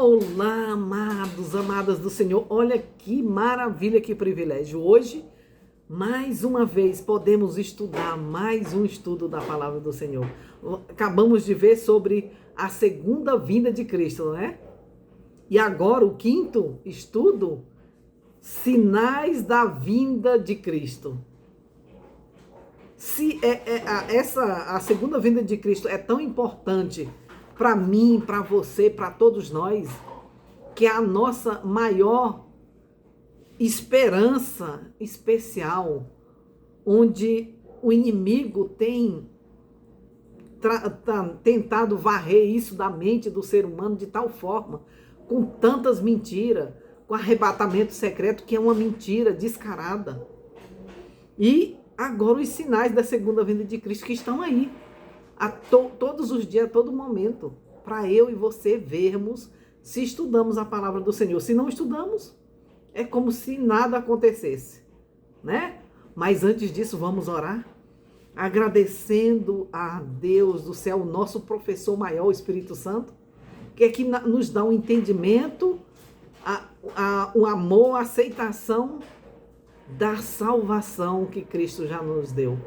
Olá, amados, amadas do Senhor. Olha que maravilha, que privilégio. Hoje, mais uma vez, podemos estudar mais um estudo da palavra do Senhor. Acabamos de ver sobre a segunda vinda de Cristo, não é? E agora o quinto estudo, sinais da vinda de Cristo. Se a segunda vinda de Cristo é tão importante para mim, para você, para todos nós, que é a nossa maior esperança especial, onde o inimigo tem tentado varrer isso da mente do ser humano de tal forma, com tantas mentiras, com arrebatamento secreto, que é uma mentira descarada. E agora os sinais da segunda vinda de Cristo que estão aí, todos os dias, a todo momento, para eu e você vermos se estudamos a palavra do Senhor. Se não estudamos, é como se nada acontecesse, né? Mas antes disso, vamos orar, agradecendo a Deus do céu, o nosso professor maior, o Espírito Santo, que é que nos dá um entendimento, o amor, a aceitação da salvação que Cristo já nos deu.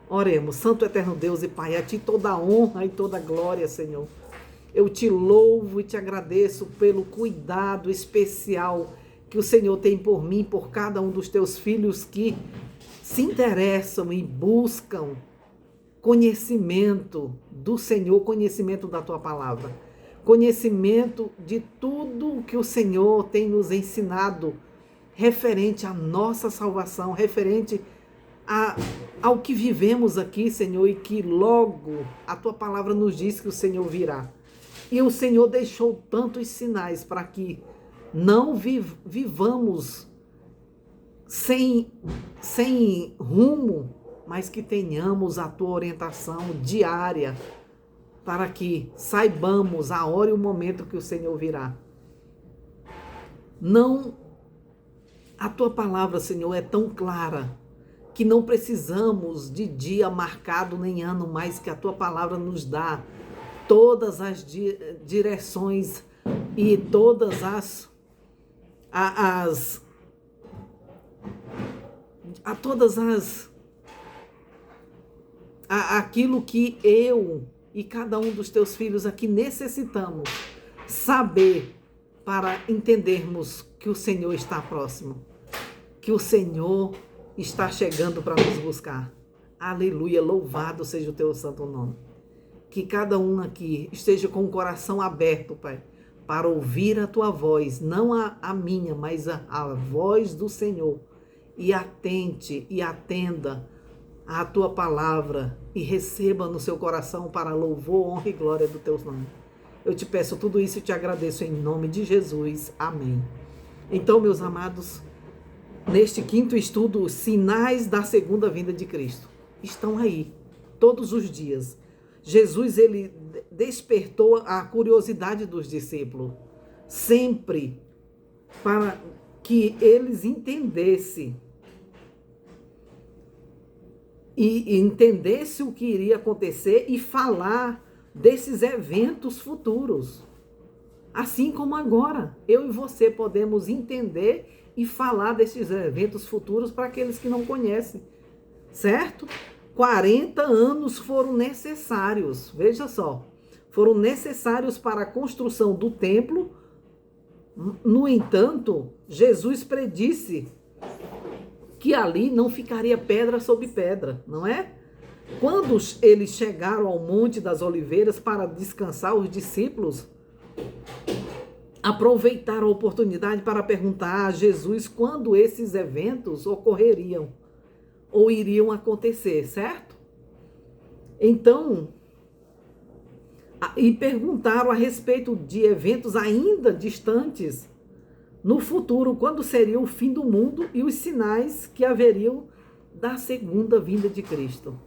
Oremos. Santo eterno Deus e Pai, a Ti toda a honra e toda a glória, Senhor. Eu Te louvo e Te agradeço pelo cuidado especial que o Senhor tem por mim, por cada um dos Teus filhos que se interessam e buscam conhecimento do Senhor, conhecimento da Tua palavra, conhecimento de tudo que o Senhor tem nos ensinado referente à nossa salvação, referente ao que vivemos aqui, Senhor, e que logo a Tua palavra nos diz que o Senhor virá. E o Senhor deixou tantos sinais para que não vivamos sem rumo, mas que tenhamos a Tua orientação diária, para que saibamos a hora e o momento que o Senhor virá. A Tua palavra, Senhor, é tão clara que não precisamos de dia marcado nem ano mais, que a Tua palavra nos dá todas as direções e todas aquilo que eu e cada um dos Teus filhos aqui necessitamos saber para entendermos que o Senhor está próximo, que o Senhor está chegando para nos buscar. Aleluia, louvado seja o Teu santo nome. Que cada um aqui esteja com o coração aberto, Pai, para ouvir a Tua voz, não a minha, mas a voz do Senhor, e atente e atenda à Tua palavra e receba no seu coração para louvor, honra e glória do Teu nome. Eu Te peço tudo isso e Te agradeço em nome de Jesus. Amém. Então, meus amados, neste quinto estudo, os sinais da segunda vinda de Cristo estão aí, todos os dias. Jesus, ele despertou a curiosidade dos discípulos, sempre, para que eles entendessem o que iria acontecer e falar desses eventos futuros. Assim como agora, eu e você podemos entender e falar desses eventos futuros para aqueles que não conhecem, certo? 40 anos foram necessários, veja só, foram necessários para a construção do templo. No entanto, Jesus predisse que ali não ficaria pedra sobre pedra, não é? Quando eles chegaram ao Monte das Oliveiras para descansar, os discípulos aproveitaram a oportunidade para perguntar a Jesus quando esses eventos ocorreriam ou iriam acontecer, certo? Então, e perguntaram a respeito de eventos ainda distantes no futuro, quando seria o fim do mundo e os sinais que haveriam da segunda vinda de Cristo.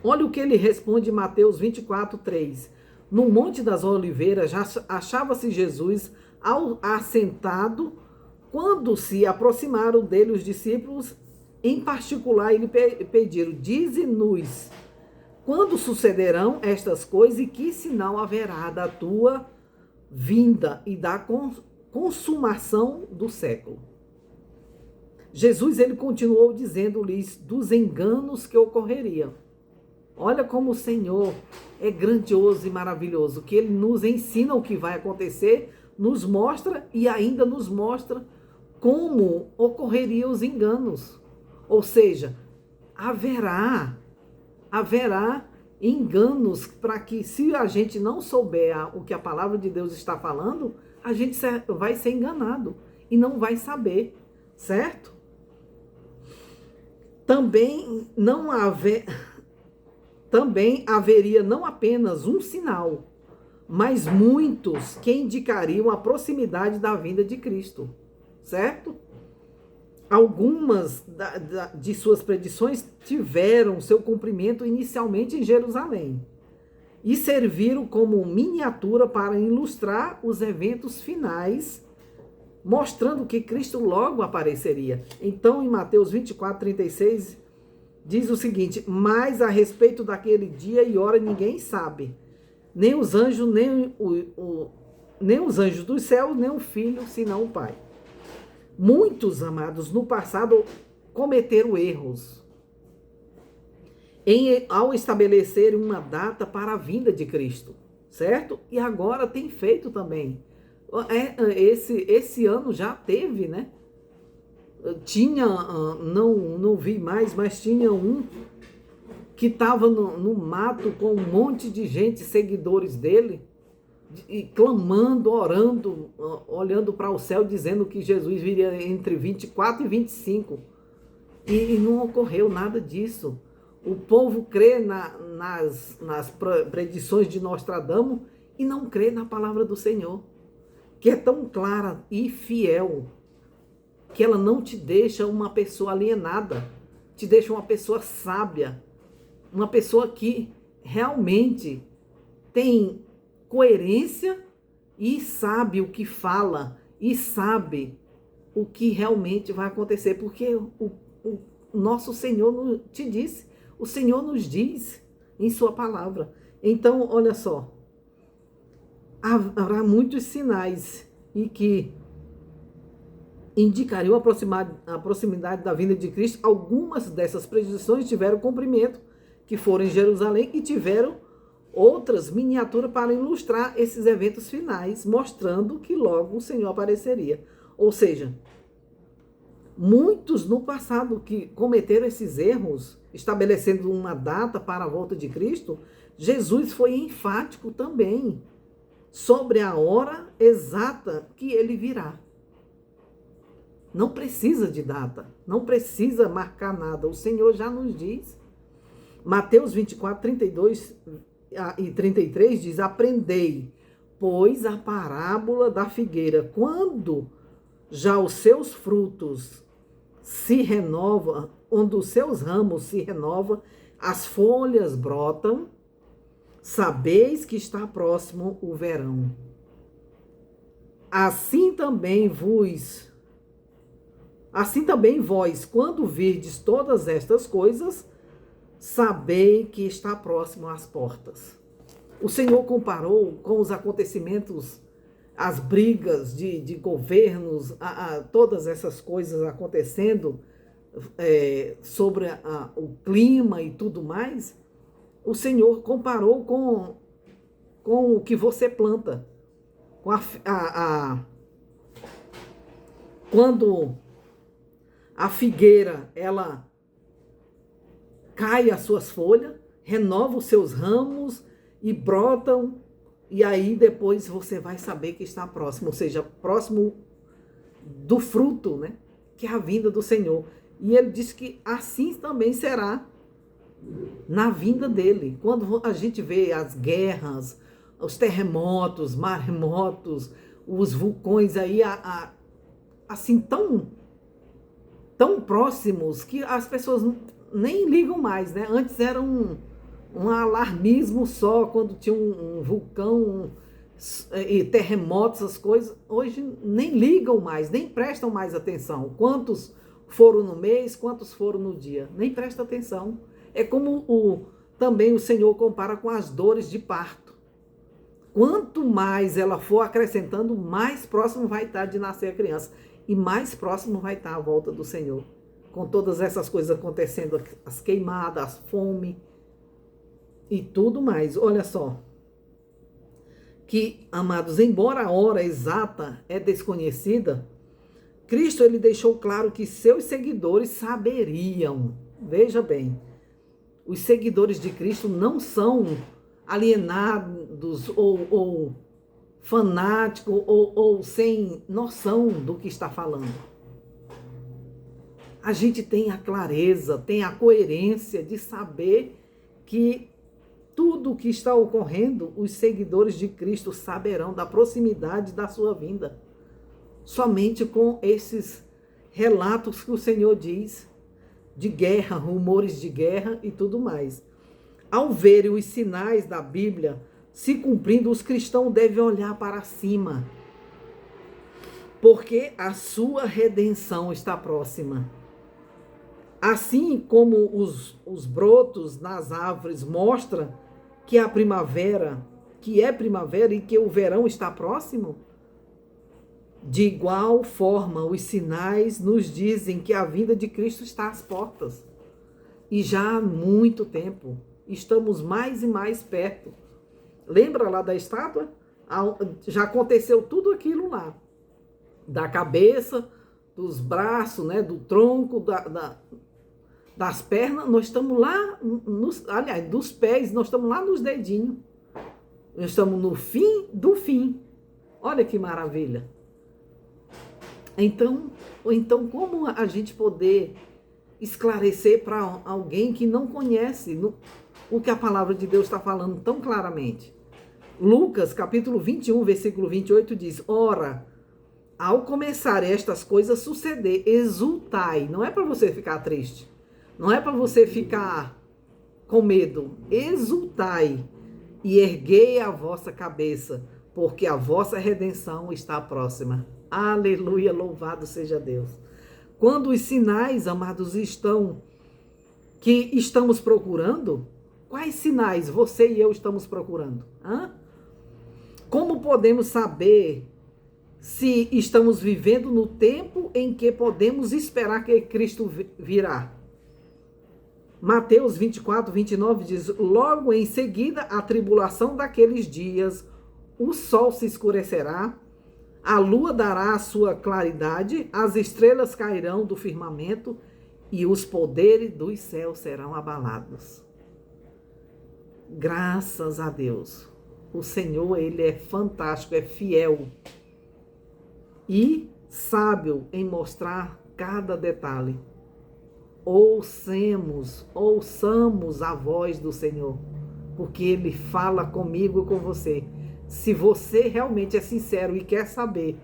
Olha o que ele responde em Mateus 24:3. No Monte das Oliveiras já achava-se Jesus assentado, quando se aproximaram dele os discípulos, em particular, e lhe pediram: dize-nos quando sucederão estas coisas e que sinal haverá da tua vinda e da consumação do século. Jesus, ele continuou dizendo-lhes dos enganos que ocorreriam. Olha como o Senhor é grandioso e maravilhoso, que ele nos ensina o que vai acontecer, nos mostra e ainda nos mostra como ocorreriam os enganos. Ou seja, haverá enganos para que, se a gente não souber o que a palavra de Deus está falando, a gente vai ser enganado e não vai saber, certo? Também haveria não apenas um sinal, mas muitos que indicariam a proximidade da vinda de Cristo, certo? Algumas de suas predições tiveram seu cumprimento inicialmente em Jerusalém e serviram como miniatura para ilustrar os eventos finais, mostrando que Cristo logo apareceria. Então, em Mateus 24:36, diz o seguinte: mas a respeito daquele dia e hora ninguém sabe, nem os anjos, nem os anjos dos céus, nem o Filho, senão o Pai. Muitos, amados, no passado cometeram erros ao estabelecerem uma data para a vinda de Cristo, certo? E agora tem feito também. Esse ano já teve, né? Tinha, não vi mais, mas tinha um que estava no mato com um monte de gente, seguidores dele, e clamando, orando, olhando para o céu, dizendo que Jesus viria entre 24 e 25. E não ocorreu nada disso. O povo crê nas predições de Nostradamus e não crê na palavra do Senhor, que é tão clara e fiel, que ela não te deixa uma pessoa alienada, te deixa uma pessoa sábia, uma pessoa que realmente tem coerência e sabe o que fala e sabe o que realmente vai acontecer, porque o nosso Senhor te disse, o Senhor nos diz em sua palavra. Então, olha só, haverá muitos sinais e que indicariam a proximidade da vinda de Cristo. Algumas dessas predições tiveram cumprimento, que foram em Jerusalém, e tiveram outras miniaturas para ilustrar esses eventos finais, mostrando que logo o Senhor apareceria. Ou seja, muitos no passado que cometeram esses erros, estabelecendo uma data para a volta de Cristo, Jesus foi enfático também sobre a hora exata que ele virá. Não precisa de data, não precisa marcar nada, o Senhor já nos diz. Mateus 24:32 e 33 diz: aprendei, pois, a parábola da figueira, quando já os seus frutos se renovam, onde os seus ramos se renovam, as folhas brotam, sabeis que está próximo o verão. Assim também vós, quando virdes todas estas coisas, sabei que está próximo às portas. O Senhor comparou com os acontecimentos, as brigas de governos, todas essas coisas acontecendo sobre o clima e tudo mais. O Senhor comparou com o que você planta. Quando a figueira, ela cai as suas folhas, renova os seus ramos e brotam, e aí depois você vai saber que está próximo, ou seja, próximo do fruto, né? Que é a vinda do Senhor. E ele diz que assim também será na vinda dele. Quando a gente vê as guerras, os terremotos, maremotos, os vulcões aí, assim, tão próximos que as pessoas nem ligam mais, né? Antes era um alarmismo só quando tinha um vulcão e terremotos, essas coisas. Hoje nem ligam mais, nem prestam mais atenção. Quantos foram no mês, quantos foram no dia? Nem presta atenção. É como também o Senhor compara com as dores de parto. Quanto mais ela for acrescentando, mais próximo vai estar de nascer a criança. E mais próximo vai estar a volta do Senhor. Com todas essas coisas acontecendo, as queimadas, a fome e tudo mais. Olha só. Que, amados, embora a hora exata é desconhecida, Cristo ele deixou claro que seus seguidores saberiam. Veja bem, os seguidores de Cristo não são alienados ou fanáticos ou sem noção do que está falando. A gente tem a clareza, tem a coerência de saber que tudo o que está ocorrendo, os seguidores de Cristo saberão da proximidade da sua vinda. Somente com esses relatos que o Senhor diz, de guerra, rumores de guerra e tudo mais. Ao verem os sinais da Bíblia se cumprindo, os cristãos devem olhar para cima, porque a sua redenção está próxima. Assim como os brotos nas árvores mostram que a primavera, que é primavera e que o verão está próximo, de igual forma, os sinais nos dizem que a vinda de Cristo está às portas. E já há muito tempo, estamos mais e mais perto. Lembra lá da estátua? Já aconteceu tudo aquilo lá. Da cabeça, dos braços, né, do tronco, das pernas, nós estamos lá, aliás, dos pés, nós estamos lá nos dedinhos. Nós estamos no fim do fim. Olha que maravilha. Então como a gente poder esclarecer para alguém que não conhece o que a palavra de Deus está falando tão claramente? Lucas, capítulo 21, versículo 28 diz: ora, ao começar estas coisas suceder, exultai. Não é para você ficar triste. Não é para você ficar com medo. Exultai e erguei a vossa cabeça, porque a vossa redenção está próxima. Aleluia, louvado seja Deus. Quando os sinais, amados, que estamos procurando, quais sinais você e eu estamos procurando? Como podemos saber se estamos vivendo no tempo em que podemos esperar que Cristo virá? Mateus 24, 29 diz: logo em seguida a tribulação daqueles dias, o sol se escurecerá, a lua dará a sua claridade, as estrelas cairão do firmamento e os poderes dos céus serão abalados. Graças a Deus. O Senhor, ele é fantástico, é fiel e sábio em mostrar cada detalhe. Ouçamos a voz do Senhor, porque ele fala comigo e com você. Se você realmente é sincero e quer saber,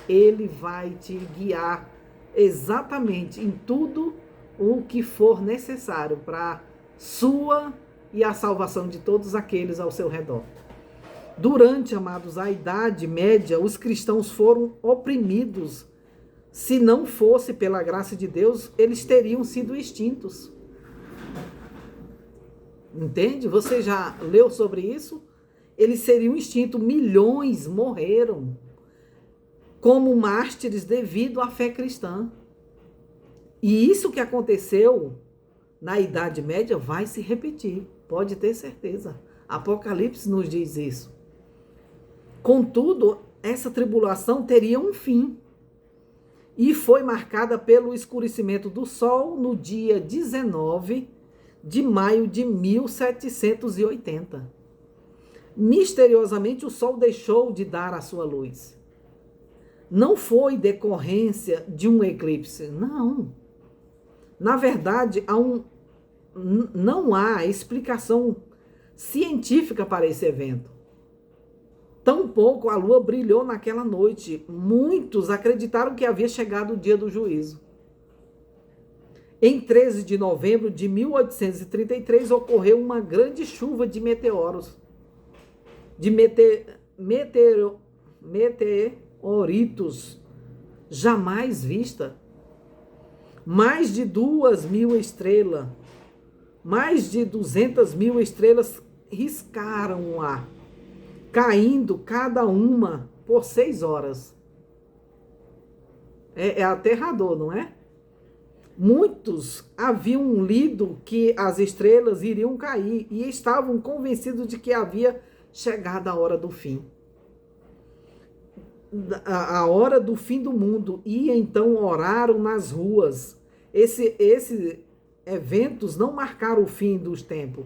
ele vai te guiar exatamente em tudo o que for necessário para sua e a salvação de todos aqueles ao seu redor. Durante, amados, a Idade Média, os cristãos foram oprimidos. Se não fosse pela graça de Deus, eles teriam sido extintos. Entende? Você já leu sobre isso? Eles seriam extintos. Milhões morreram como mártires devido à fé cristã. E isso que aconteceu na Idade Média vai se repetir. Pode ter certeza. Apocalipse nos diz isso. Contudo, essa tribulação teria um fim. E foi marcada pelo escurecimento do sol no dia 19 de maio de 1780. Misteriosamente, o sol deixou de dar a sua luz. Não foi decorrência de um eclipse, não. Na verdade, não há explicação científica para esse evento. Tampouco a lua brilhou naquela noite. Muitos acreditaram que havia chegado o dia do juízo. Em 13 de novembro de 1833, ocorreu uma grande chuva de meteoros, de meteoritos, jamais vista. Mais de 2.000 estrelas, mais de 200.000 estrelas riscaram o ar. caindo cada uma por 6 horas. É aterrador, não é? Muitos haviam lido que as estrelas iriam cair e estavam convencidos de que havia chegado a hora do fim. A hora do fim do mundo. E então oraram nas ruas. Esses eventos não marcaram o fim dos tempos,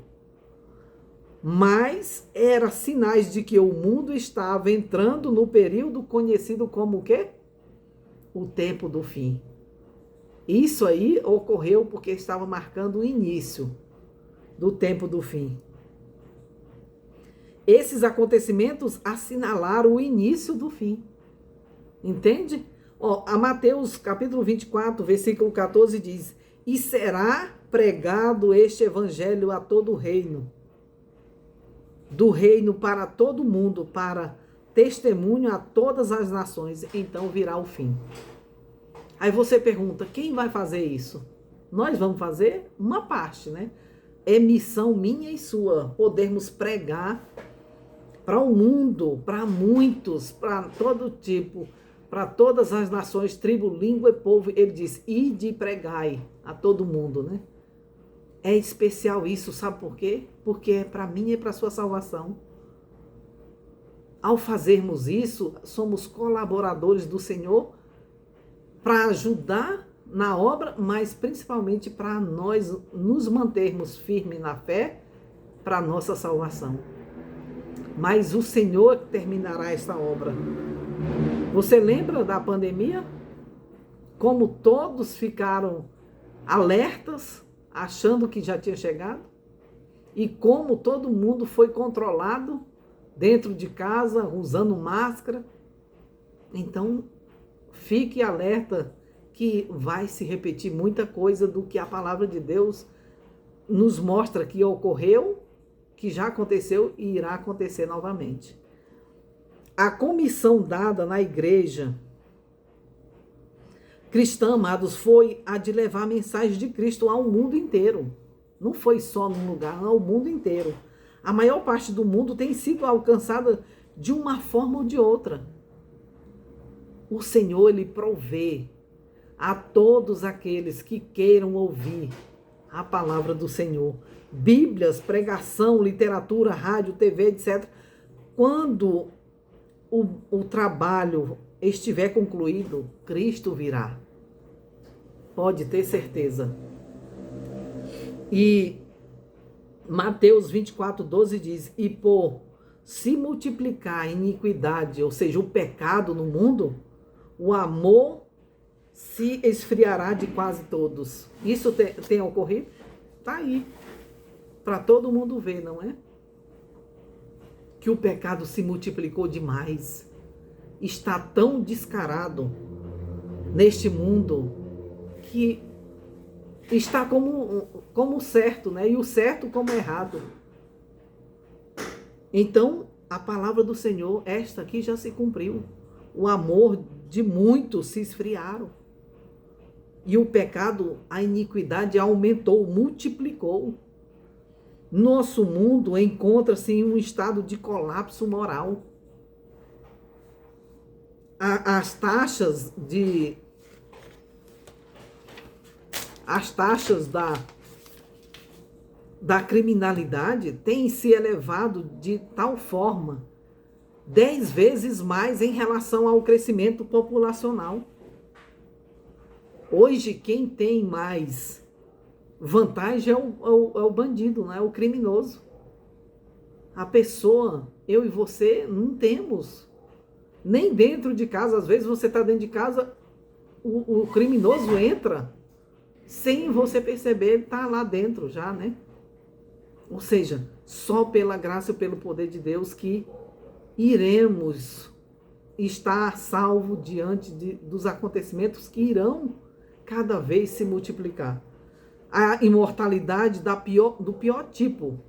mas eram sinais de que o mundo estava entrando no período conhecido como o quê? O tempo do fim. Isso aí ocorreu porque estava marcando o início do tempo do fim. Esses acontecimentos assinalaram o início do fim. Entende? A Mateus capítulo 24, versículo 14 diz: e será pregado este evangelho a todo o reino, do reino para todo mundo, para testemunho a todas as nações, então virá o fim. Aí você pergunta, quem vai fazer isso? Nós vamos fazer uma parte, né? É missão minha e sua, podermos pregar para o mundo, para muitos, para todo tipo, para todas as nações, tribo, língua e povo. Ele diz, ide e pregai a todo mundo, né? É especial isso, sabe por quê? Porque é para mim e para a sua salvação. Ao fazermos isso, somos colaboradores do Senhor para ajudar na obra, mas principalmente para nós nos mantermos firmes na fé para a nossa salvação. Mas o Senhor terminará esta obra. Você lembra da pandemia? Como todos ficaram alertas, achando que já tinha chegado? E como todo mundo foi controlado dentro de casa, usando máscara? Então, fique alerta que vai se repetir muita coisa do que a palavra de Deus nos mostra que ocorreu, que já aconteceu e irá acontecer novamente. A comissão dada na igreja cristã, amados, foi a de levar a mensagem de Cristo ao mundo inteiro. Não foi só num lugar, ao mundo inteiro. A maior parte do mundo tem sido alcançada de uma forma ou de outra. O Senhor, Ele provê a todos aqueles que queiram ouvir a palavra do Senhor. Bíblias, pregação, literatura, rádio, TV, etc. Quando o trabalho estiver concluído, Cristo virá. Pode ter certeza. E Mateus 24, 12 diz, e por se multiplicar a iniquidade, ou seja, o pecado no mundo, o amor se esfriará de quase todos. Isso tem ocorrido? Está aí. Para todo mundo ver, não é? Que o pecado se multiplicou demais. Está tão descarado neste mundo que está como certo, né? E o certo como errado. Então, a palavra do Senhor, esta aqui já se cumpriu. O amor de muitos se esfriaram. E o pecado, a iniquidade aumentou, multiplicou. Nosso mundo encontra-se em um estado de colapso moral. As taxas da criminalidade têm se elevado de tal forma, 10 vezes mais em relação ao crescimento populacional. Hoje, quem tem mais vantagem é o bandido, não é o criminoso. A pessoa, eu e você, não temos. Nem dentro de casa, às vezes você está dentro de casa, o criminoso entra, sem você perceber, ele está lá dentro já, né? Ou seja, só pela graça e pelo poder de Deus que iremos estar salvo diante dos acontecimentos que irão cada vez se multiplicar. A imortalidade do pior tipo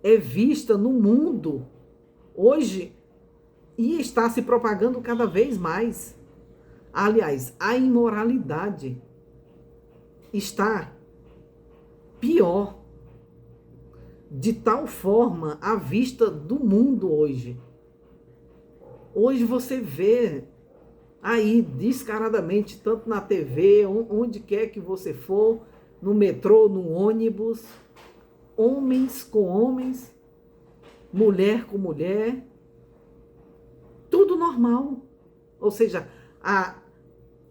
é vista no mundo hoje e está se propagando cada vez mais. Aliás, a imoralidade está pior. de tal forma à vista do mundo hoje. Hoje você vê aí descaradamente, tanto na TV, onde quer que você for, no metrô, no ônibus, homens com homens, mulher com mulher, tudo normal. Ou seja, a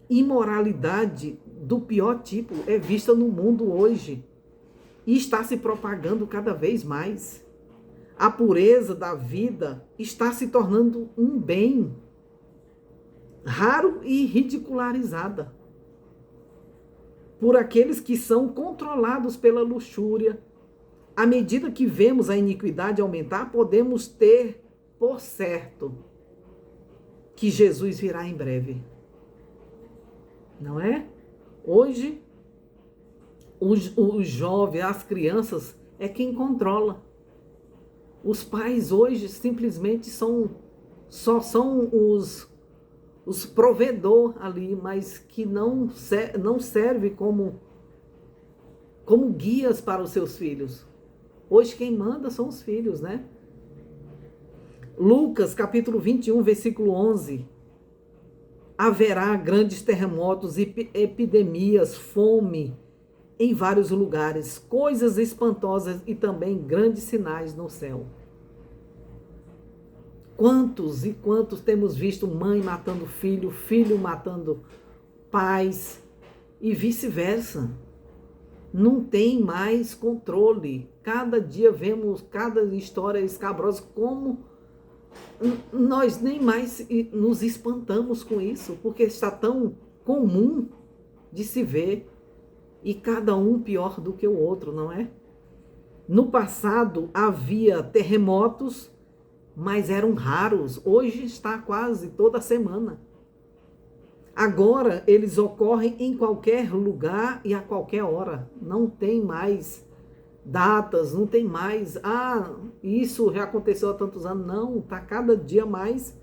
imoralidade do pior tipo é vista no mundo hoje e está se propagando cada vez mais. A pureza da vida está se tornando um bem raro e ridicularizada por aqueles que são controlados pela luxúria. À medida que vemos a iniquidade aumentar, podemos ter por certo que Jesus virá em breve. Não é? Hoje, os jovens, as crianças, é quem controla. Os pais hoje simplesmente só são os provedor ali, mas que não serve como guias para os seus filhos. Hoje quem manda são os filhos, né? Lucas, capítulo 21, versículo 11. Haverá grandes terremotos, epidemias, fome em vários lugares, coisas espantosas e também grandes sinais no céu. Quantos e quantos temos visto mãe matando filho, filho matando pais e vice-versa. Não tem mais controle. Cada dia vemos cada história escabrosa, como nós nem mais nos espantamos com isso, porque está tão comum de se ver, e cada um pior do que o outro, não é? No passado havia terremotos, mas eram raros. Hoje está quase toda semana. Agora eles ocorrem em qualquer lugar e a qualquer hora. Não tem mais datas, não tem mais, isso já aconteceu há tantos anos. Não, está cada dia mais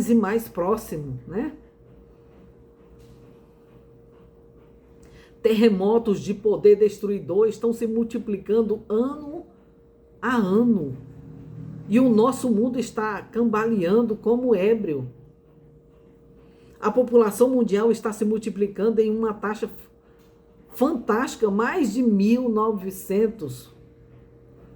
e mais próximo, né? Terremotos de poder destruidor estão se multiplicando ano a ano. E o nosso mundo está cambaleando como ébrio. A população mundial está se multiplicando em uma taxa fantástica, mais de 1.900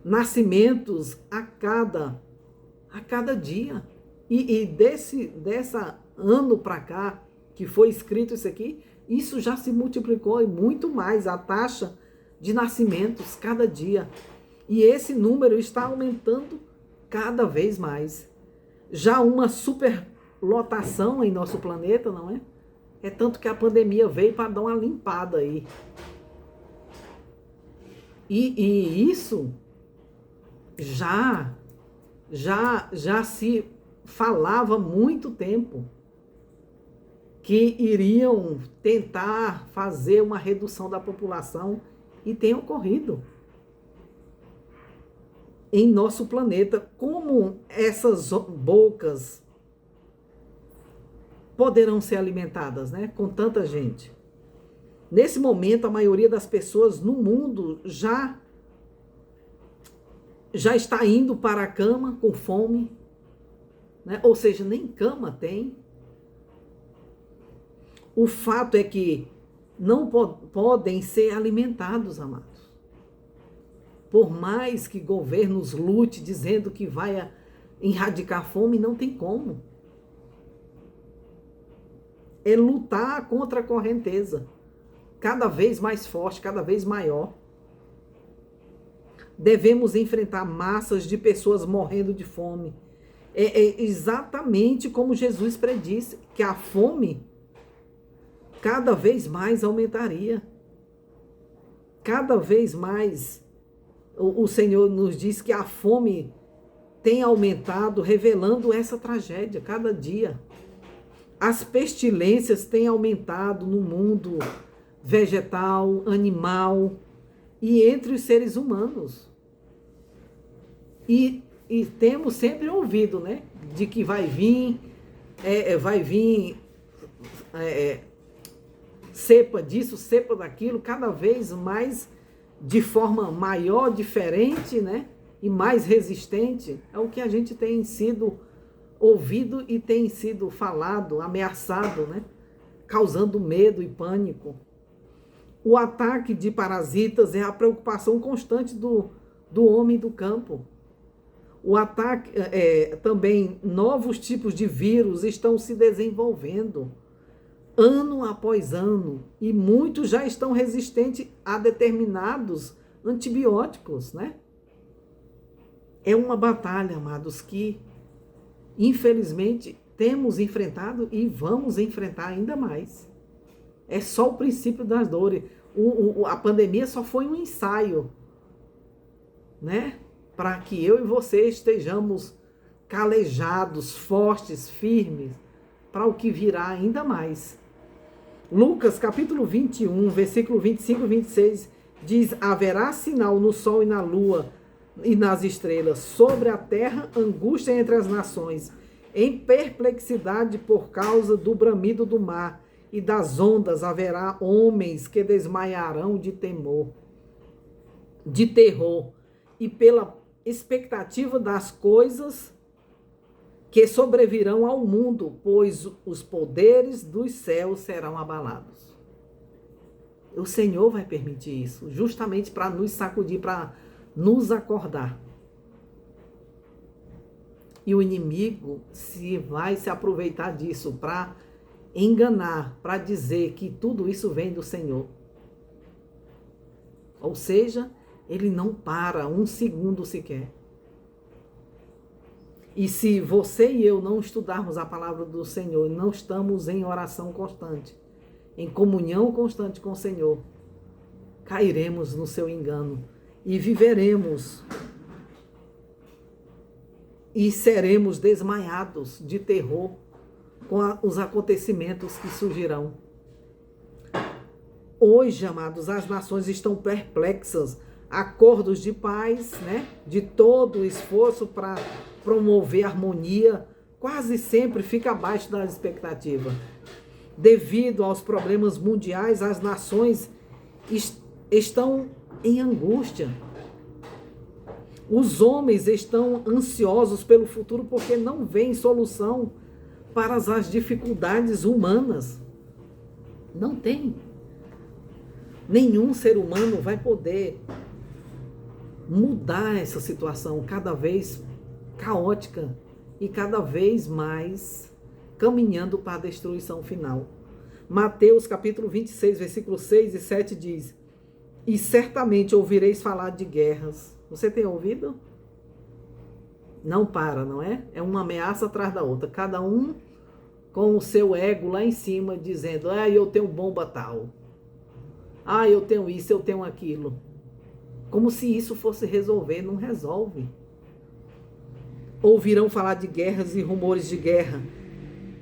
nascimentos a cada dia. E dessa ano para cá, que foi escrito isso aqui, isso já se multiplicou e muito mais, a taxa de nascimentos cada dia. E esse número está aumentando cada vez mais. Já uma superlotação em nosso planeta, não é? É tanto que a pandemia veio para dar uma limpada aí. E isso já se falava há muito tempo que iriam tentar fazer uma redução da população, e tem ocorrido em nosso planeta. Como essas bocas poderão ser alimentadas, né, com tanta gente? Nesse momento, a maioria das pessoas no mundo já está indo para a cama com fome, né? Ou seja, nem cama tem. O fato é que não podem ser alimentados, amados. Por mais que governos lute dizendo que vai erradicar a fome, não tem como. É lutar contra a correnteza, cada vez mais forte, cada vez maior. Devemos enfrentar massas de pessoas morrendo de fome. É exatamente como Jesus predisse, que a fome cada vez mais aumentaria. Cada vez mais o Senhor nos diz que a fome tem aumentado, revelando essa tragédia cada dia. As pestilências têm aumentado no mundo vegetal, animal e entre os seres humanos. E temos sempre ouvido, né, de que vai vir cepa disso, cepa daquilo, cada vez mais de forma maior, diferente, né? E mais resistente, é o que a gente tem sido ouvido e tem sido falado, ameaçado, né? Causando medo e pânico. O ataque de parasitas é a preocupação constante do homem do campo. O ataque, também novos tipos de vírus estão se desenvolvendo ano após ano e muitos já estão resistentes a determinados antibióticos, né? É uma batalha, amados, que infelizmente temos enfrentado e vamos enfrentar ainda mais. É só o princípio das dores. A pandemia só foi um ensaio, né? Para que eu e você estejamos calejados, fortes, firmes, para o que virá ainda mais. Lucas capítulo 21, versículo 25 e 26, diz: haverá sinal no sol e na lua e nas estrelas, sobre a terra angústia entre as nações, em perplexidade por causa do bramido do mar e das ondas haverá homens que desmaiarão de temor, de terror, e pela expectativa das coisas que sobrevirão ao mundo, pois os poderes dos céus serão abalados. O Senhor vai permitir isso, justamente para nos sacudir, para nos acordar. E o inimigo vai se aproveitar disso para enganar, para dizer que tudo isso vem do Senhor. Ou seja, ele não para um segundo sequer. E se você e eu não estudarmos a palavra do Senhor, não estamos em oração constante, em comunhão constante com o Senhor, cairemos no seu engano e viveremos e seremos desmaiados de terror com os acontecimentos que surgirão. Hoje, amados, as nações estão perplexas. Acordos de paz, né? De todo o esforço para promover harmonia, quase sempre fica abaixo da expectativa. Devido aos problemas mundiais, as nações estão em angústia. Os homens estão ansiosos pelo futuro porque não veem solução para as dificuldades humanas. Não tem. Nenhum ser humano vai poder mudar essa situação cada vez caótica e cada vez mais caminhando para a destruição final. Mateus capítulo 26, versículos 6 e 7 diz: e certamente ouvireis falar de guerras. Você tem ouvido? Não para, não é? É uma ameaça atrás da outra. Cada um com o seu ego lá em cima, dizendo: eu tenho bomba tal. Eu tenho isso, eu tenho aquilo. Como se isso fosse resolver, não resolve. Ouvirão falar de guerras e rumores de guerra.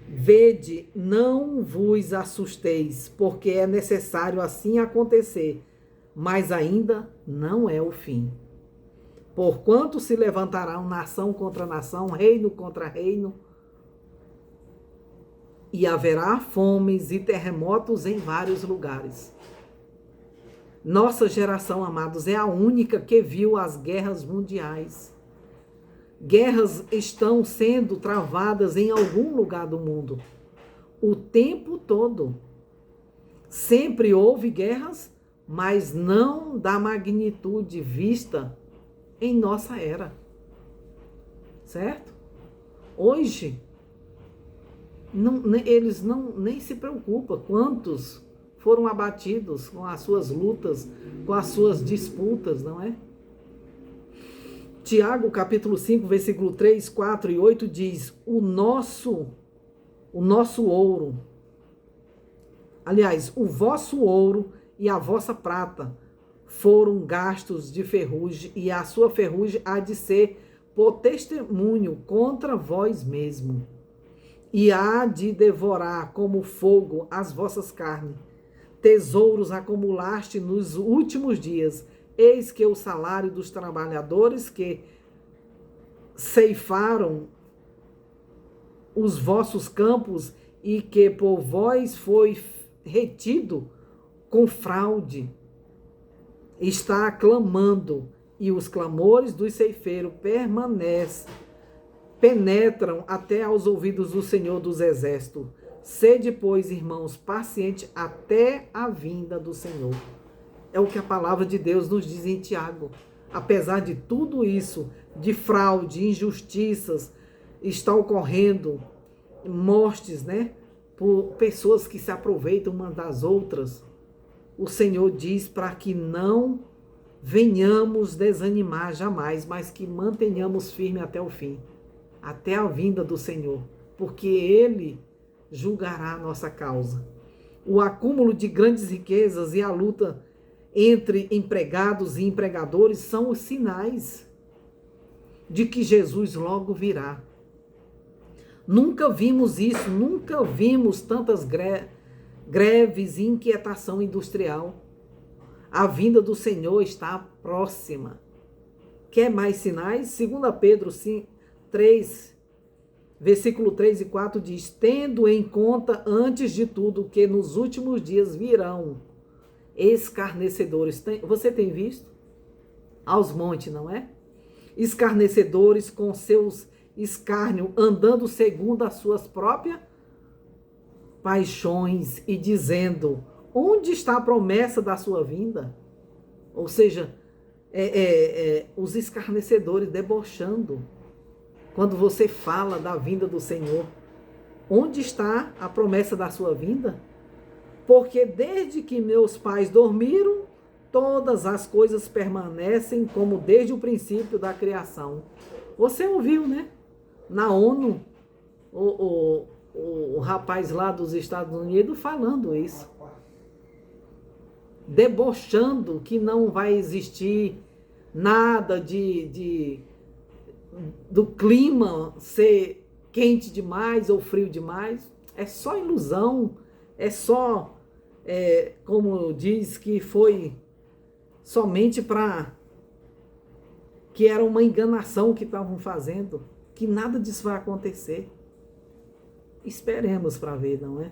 Vede, não vos assusteis, porque é necessário assim acontecer, mas ainda não é o fim. Porquanto se levantarão nação contra nação, reino contra reino, e haverá fomes e terremotos em vários lugares. Nossa geração, amados, é a única que viu as guerras mundiais. Guerras estão sendo travadas em algum lugar do mundo. O tempo todo. Sempre houve guerras, mas não da magnitude vista em nossa era. Certo? Hoje, eles nem se preocupam quantos foram abatidos com as suas lutas, com as suas disputas, não é? Tiago, capítulo 5, versículo 3, 4 e 8 diz: o nosso ouro, aliás, o vosso ouro e a vossa prata foram gastos de ferrugem, e a sua ferrugem há de ser por testemunho contra vós mesmo, e há de devorar como fogo as vossas carnes. Tesouros acumulaste nos últimos dias. Eis que o salário dos trabalhadores que ceifaram os vossos campos e que por vós foi retido com fraude. está clamando, e os clamores dos ceifeiros penetram até aos ouvidos do Senhor dos Exércitos. Sede, pois, irmãos, paciente até a vinda do Senhor. É o que a palavra de Deus nos diz em Tiago. Apesar de tudo isso, de fraude, injustiças, está ocorrendo, mortes, né? Por pessoas que se aproveitam umas das outras. O Senhor diz para que não venhamos desanimar jamais, mas que mantenhamos firme até o fim, até a vinda do Senhor, porque Ele julgará a nossa causa. O acúmulo de grandes riquezas e a luta entre empregados e empregadores são os sinais de que Jesus logo virá. Nunca vimos isso, nunca vimos tantas greves e inquietação industrial. A vinda do Senhor está próxima. Quer mais sinais? 2 Pedro 3, versículo 3 e 4 diz: tendo em conta antes de tudo que nos últimos dias virão escarnecedores. Você tem visto? Aos montes, não é? Escarnecedores com seus escárnio, andando segundo as suas próprias paixões e dizendo: onde está a promessa da sua vinda? Ou seja, os escarnecedores debochando. Quando você fala da vinda do Senhor, onde está a promessa da sua vinda? Porque desde que meus pais dormiram, todas as coisas permanecem como desde o princípio da criação. Você ouviu, né? Na ONU, o rapaz lá dos Estados Unidos falando isso. Debochando que não vai existir nada do clima ser quente demais ou frio demais. É só ilusão, é só, como diz, que foi somente que era uma enganação que estavam fazendo, que nada disso vai acontecer. Esperemos para ver, não é?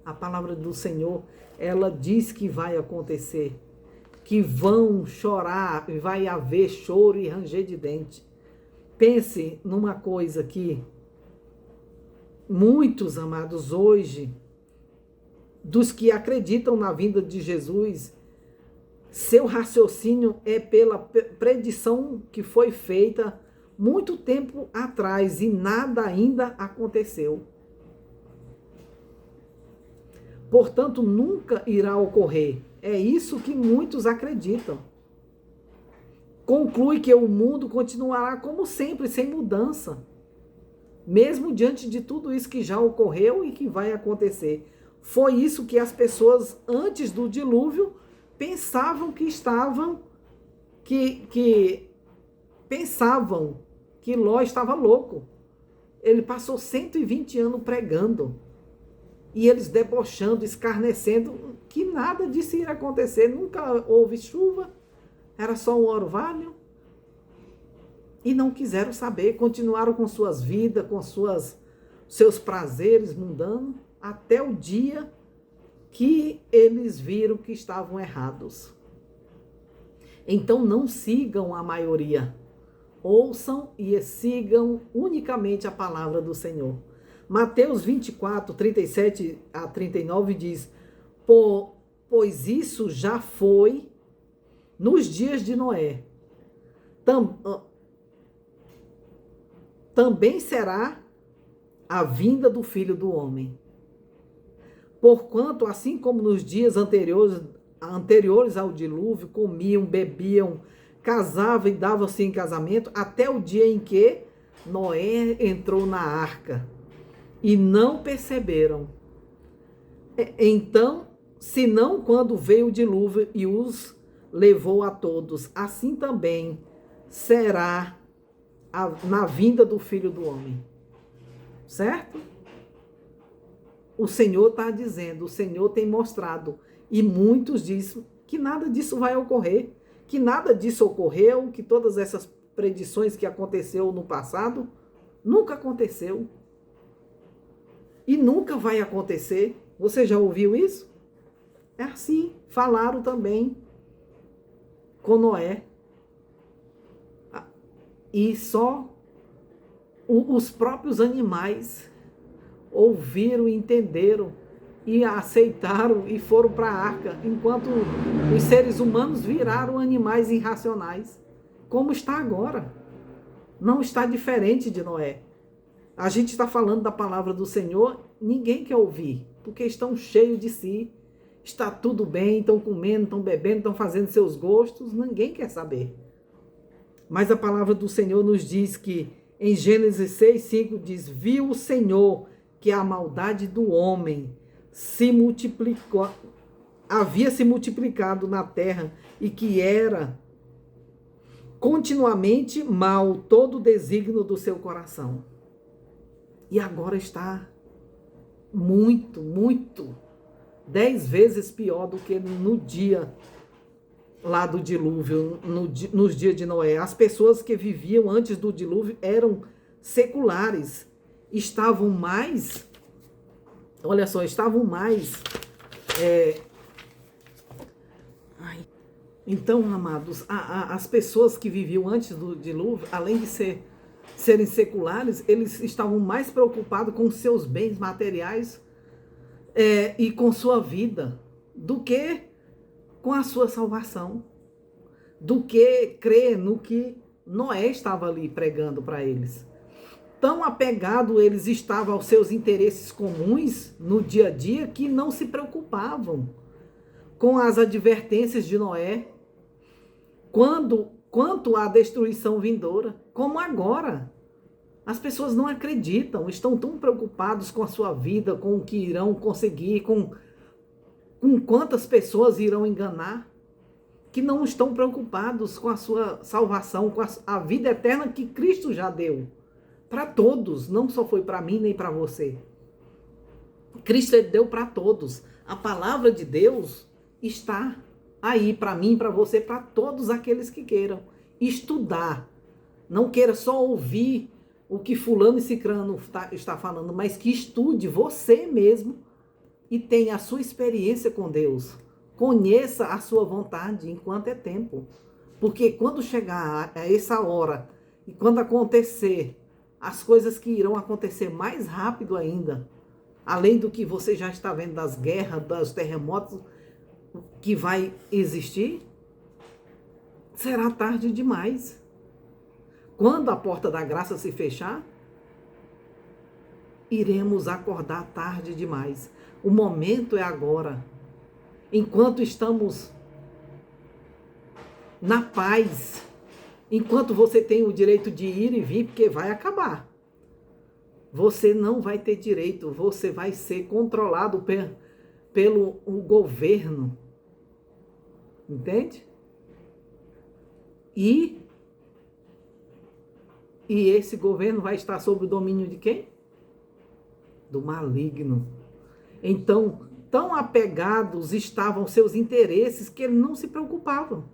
A palavra do Senhor, ela diz que vai acontecer, que vão chorar, vai haver choro e ranger de dente. Pense numa coisa que muitos, amados, hoje, dos que acreditam na vinda de Jesus, seu raciocínio é pela predição que foi feita muito tempo atrás e nada ainda aconteceu. Portanto, nunca irá ocorrer. É isso que muitos acreditam. Conclui que o mundo continuará como sempre, sem mudança. Mesmo diante de tudo isso que já ocorreu e que vai acontecer. Foi isso que as pessoas, antes do dilúvio, pensavam que pensavam que Ló estava louco. Ele passou 120 anos pregando. E eles debochando, escarnecendo, que nada disso ia acontecer. Nunca houve chuva, era só um orvalho. E não quiseram saber, continuaram com suas vidas, com seus prazeres mundanos, até o dia que eles viram que estavam errados. Então não sigam a maioria. Ouçam e sigam unicamente a palavra do Senhor. Mateus 24, 37 a 39 diz: pois isso já foi nos dias de Noé. Também será a vinda do Filho do Homem. Porquanto, assim como nos dias anteriores ao dilúvio, comiam, bebiam, casavam e davam-se em casamento, até o dia em que Noé entrou na arca. E não perceberam. Então, senão quando veio o dilúvio e os levou a todos, assim também será na vinda do Filho do Homem. Certo? O Senhor está dizendo, o Senhor tem mostrado, e muitos dizem que nada disso vai ocorrer, que nada disso ocorreu, que todas essas predições que aconteceu no passado, nunca aconteceu. E nunca vai acontecer. Você já ouviu isso? É assim, falaram também. com Noé. E só os próprios animais ouviram e entenderam e aceitaram e foram para a arca, enquanto os seres humanos viraram animais irracionais. Como está agora. Não está diferente de Noé. A gente está falando da palavra do Senhor, ninguém quer ouvir, porque estão cheios de si, está tudo bem, estão comendo, estão bebendo, estão fazendo seus gostos, ninguém quer saber. Mas a palavra do Senhor nos diz que, em Gênesis 6:5 diz, viu o Senhor que a maldade do homem se multiplicou, havia se multiplicado na terra e que era continuamente mal todo o desígnio do seu coração. E agora está muito, 10 vezes pior do que no dia lá do dilúvio, nos dias de Noé. As pessoas que viviam antes do dilúvio eram seculares, estavam mais, olha só, estavam mais... Então, amados, as pessoas que viviam antes do dilúvio, além de serem seculares, eles estavam mais preocupados com seus bens materiais e com sua vida, do que com a sua salvação, do que crer no que Noé estava ali pregando para eles. Tão apegados eles estavam aos seus interesses comuns no dia a dia, que não se preocupavam com as advertências de Noé, quanto à destruição vindoura, como agora. As pessoas não acreditam, estão tão preocupados com a sua vida, com o que irão conseguir, com quantas pessoas irão enganar, que não estão preocupados com a sua salvação, com a vida eterna que Cristo já deu para todos, não só foi para mim nem para você. Cristo deu para todos. A palavra de Deus está aí para mim, para você, para todos aqueles que queiram estudar. Não queira só ouvir o que fulano e cicrano está falando, mas que estude você mesmo e tenha a sua experiência com Deus. Conheça a sua vontade enquanto é tempo. Porque quando chegar a essa hora e quando acontecer as coisas que irão acontecer mais rápido ainda, além do que você já está vendo das guerras, dos terremotos que vai existir, será tarde demais. Quando a porta da graça se fechar, iremos acordar tarde demais. O momento é agora. Enquanto estamos na paz, enquanto você tem o direito de ir e vir, porque vai acabar. Você não vai ter direito, você vai ser controlado pelo governo. Entende? E esse governo vai estar sob o domínio de quem? Do maligno. Então, tão apegados estavam seus interesses que eles não se preocupavam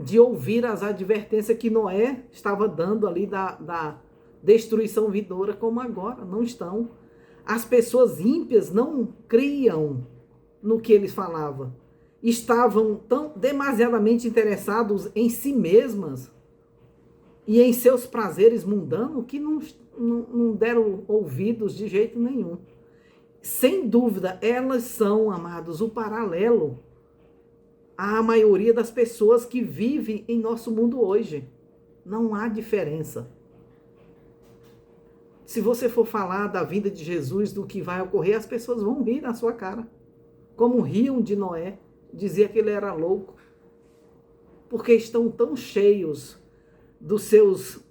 de ouvir as advertências que Noé estava dando ali da destruição vindoura, como agora não estão. As pessoas ímpias não criam no que eles falavam. Estavam tão demasiadamente interessados em si mesmas e em seus prazeres mundanos que não deram ouvidos de jeito nenhum. Sem dúvida, elas são, amados, o paralelo à maioria das pessoas que vivem em nosso mundo hoje. Não há diferença. Se você for falar da vinda de Jesus, do que vai ocorrer, as pessoas vão rir na sua cara. Como riam de Noé, dizia que ele era louco. Porque estão tão cheios dos seus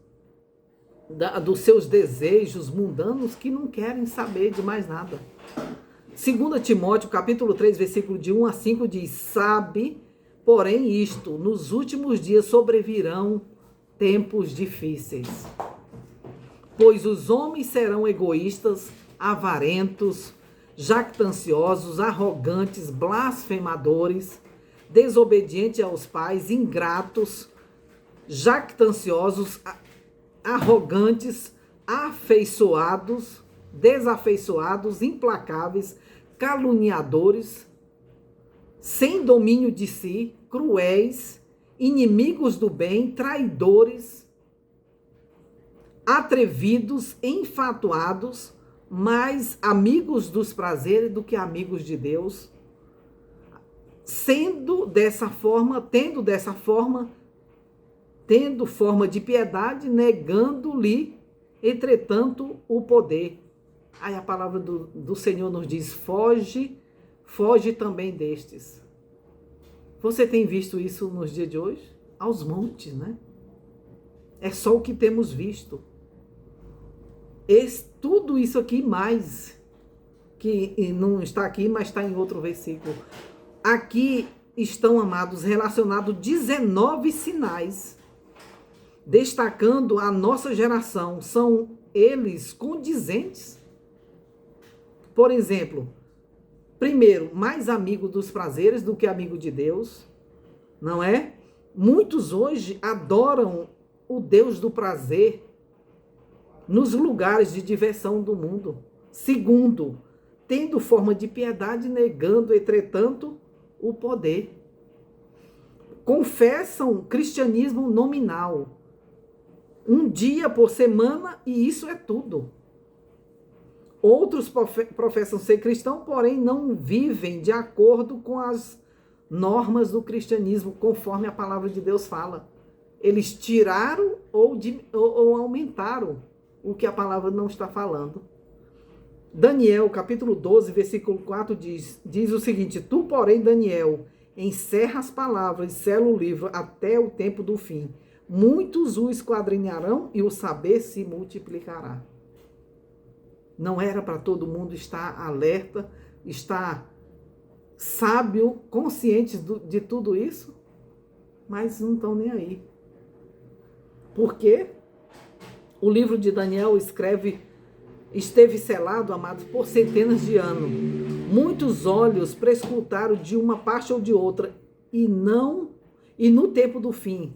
desejos mundanos que não querem saber de mais nada. 2 Timóteo, capítulo 3, versículo de 1 a 5 diz: sabe, porém isto, nos últimos dias sobrevirão tempos difíceis. Pois os homens serão egoístas, avarentos, jactanciosos, arrogantes, blasfemadores, desobedientes aos pais, ingratos, jactanciosos, arrogantes, desafeiçoados, implacáveis, caluniadores, sem domínio de si, cruéis, inimigos do bem, traidores, atrevidos, enfatuados, mais amigos dos prazeres do que amigos de Deus, tendo forma de piedade, negando-lhe, entretanto, o poder. Aí a palavra do Senhor nos diz: foge também destes. Você tem visto isso nos dias de hoje? Aos montes, né? É só o que temos visto. Tudo isso aqui mais, que não está aqui, mas está em outro versículo. Aqui estão, amados, relacionados 19 sinais, destacando a nossa geração. São eles condizentes. Por exemplo, primeiro, mais amigo dos prazeres do que amigo de Deus, não é? Muitos hoje adoram o Deus do prazer nos lugares de diversão do mundo. Segundo, tendo forma de piedade, negando, entretanto, o poder. Confessam cristianismo nominal, um dia por semana, e isso é tudo. Outros professam ser cristãos, porém não vivem de acordo com as normas do cristianismo, conforme a palavra de Deus fala. Eles tiraram ou aumentaram o que a palavra não está falando. Daniel, capítulo 12, versículo 4, diz o seguinte: tu, porém, Daniel, encerra as palavras e sela o livro até o tempo do fim. Muitos o esquadrinharão e o saber se multiplicará. Não era para todo mundo estar alerta, estar sábio, consciente de tudo isso? Mas não estão nem aí. Por quê? O livro de Daniel esteve selado, amados, por centenas de anos. Muitos olhos prescrutaram de uma parte ou de outra, e no tempo do fim,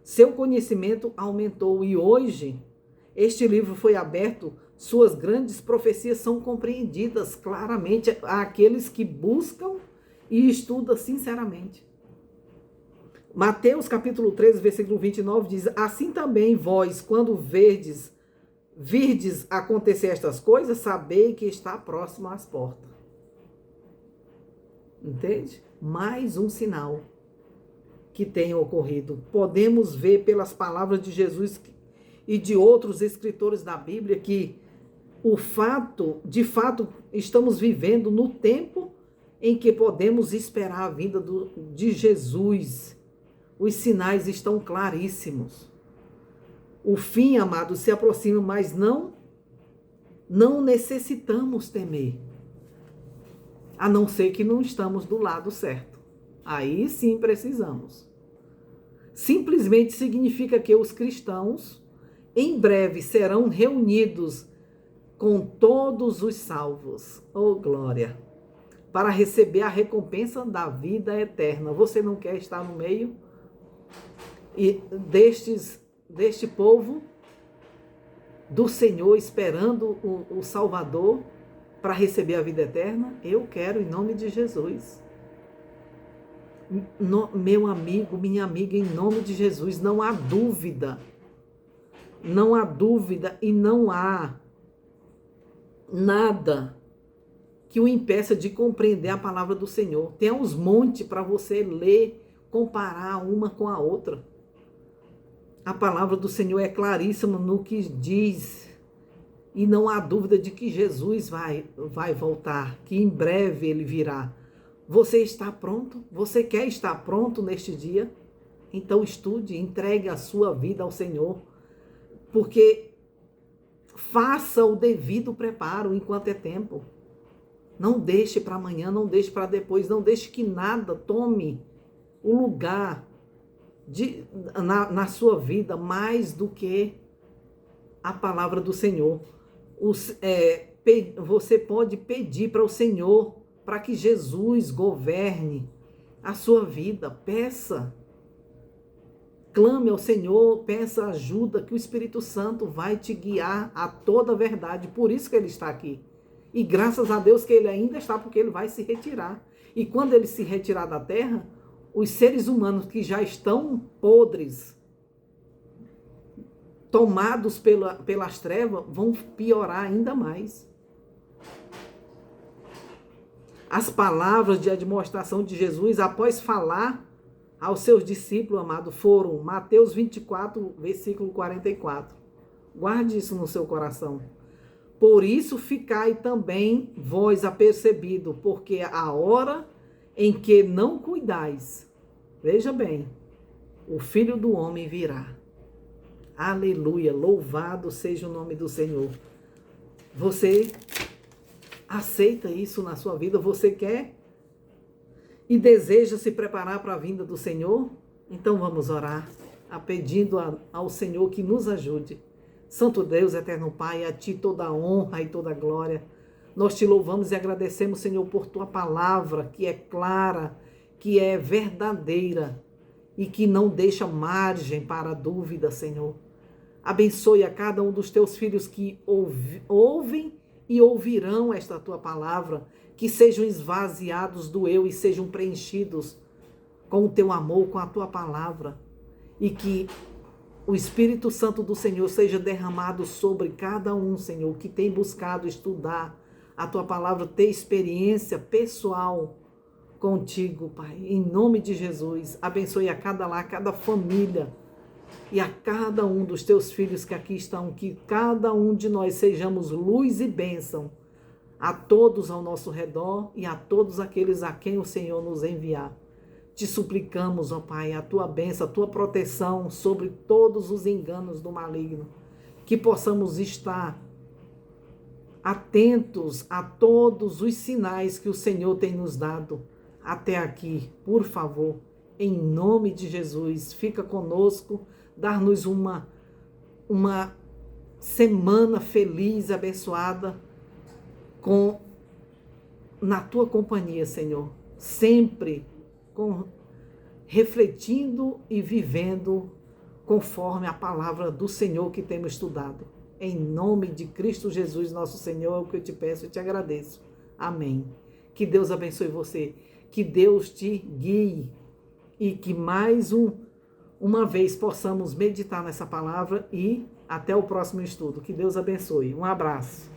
seu conhecimento aumentou. E hoje, este livro foi aberto, suas grandes profecias são compreendidas claramente àqueles que buscam e estudam sinceramente. Mateus capítulo 13, versículo 29 diz: assim também vós, quando virdes acontecer estas coisas, sabei que está próximo às portas. Entende? Mais um sinal que tem ocorrido. Podemos ver pelas palavras de Jesus e de outros escritores da Bíblia que de fato, estamos vivendo no tempo em que podemos esperar a vinda de Jesus. Os sinais estão claríssimos. O fim, amado, se aproxima, mas não necessitamos temer. A não ser que não estamos do lado certo. Aí sim precisamos. Simplesmente significa que os cristãos em breve serão reunidos com todos os salvos. Oh, glória! Para receber a recompensa da vida eterna. Você não quer estar no meio deste povo do Senhor, esperando o Salvador para receber a vida eterna? Eu quero, em nome de Jesus. Meu amigo, minha amiga, em nome de Jesus, não há dúvida. Não há dúvida e não há nada que o impeça de compreender a palavra do Senhor. Tem uns montes para você ler, comparar uma com a outra. A palavra do Senhor é claríssima no que diz, e não há dúvida de que Jesus vai voltar, que em breve ele virá. Você está pronto? Você quer estar pronto neste dia? Então estude, entregue a sua vida ao Senhor, porque faça o devido preparo enquanto é tempo. Não deixe para amanhã, não deixe para depois, não deixe que nada tome o lugar na sua vida mais do que a palavra do Senhor. Você pode pedir para o Senhor, para que Jesus governe a sua vida. Peça, clame ao Senhor, peça ajuda, que o Espírito Santo vai te guiar a toda a verdade. Por isso que ele está aqui. E graças a Deus que ele ainda está, porque ele vai se retirar. E quando ele se retirar da terra, os seres humanos que já estão podres, tomados pelas trevas, vão piorar ainda mais. As palavras de admoestação de Jesus, após falar aos seus discípulos, amado, foram Mateus 24, versículo 44. Guarde isso no seu coração. Por isso ficai também vós apercebido, porque a hora em que não cuidais, veja bem, o Filho do Homem virá. Aleluia, louvado seja o nome do Senhor. Você aceita isso na sua vida? Você quer e deseja se preparar para a vinda do Senhor? Então vamos orar, pedindo ao Senhor que nos ajude. Santo Deus, eterno Pai, a Ti toda a honra e toda a glória. Nós Te louvamos e agradecemos, Senhor, por Tua palavra, que é clara, que é verdadeira e que não deixa margem para dúvida, Senhor. Abençoe a cada um dos Teus filhos que ouvem e ouvirão esta Tua palavra, que sejam esvaziados do eu e sejam preenchidos com o Teu amor, com a Tua palavra, e que o Espírito Santo do Senhor seja derramado sobre cada um, Senhor, que tem buscado estudar a Tua palavra, ter experiência pessoal contigo, Pai. Em nome de Jesus, abençoe a cada lar, cada família e a cada um dos Teus filhos que aqui estão, que cada um de nós sejamos luz e bênção a todos ao nosso redor e a todos aqueles a quem o Senhor nos enviar. Te suplicamos, ó Pai, a Tua bênção, a Tua proteção sobre todos os enganos do maligno, que possamos estar atentos a todos os sinais que o Senhor tem nos dado até aqui. Por favor, em nome de Jesus, fica conosco, dar-nos uma semana feliz, abençoada, na Tua companhia, Senhor, sempre refletindo e vivendo conforme a palavra do Senhor que temos estudado. Em nome de Cristo Jesus, nosso Senhor, é o que eu te peço e te agradeço. Amém. Que Deus abençoe você, que Deus te guie e que mais uma vez possamos meditar nessa palavra e até o próximo estudo. Que Deus abençoe. Um abraço.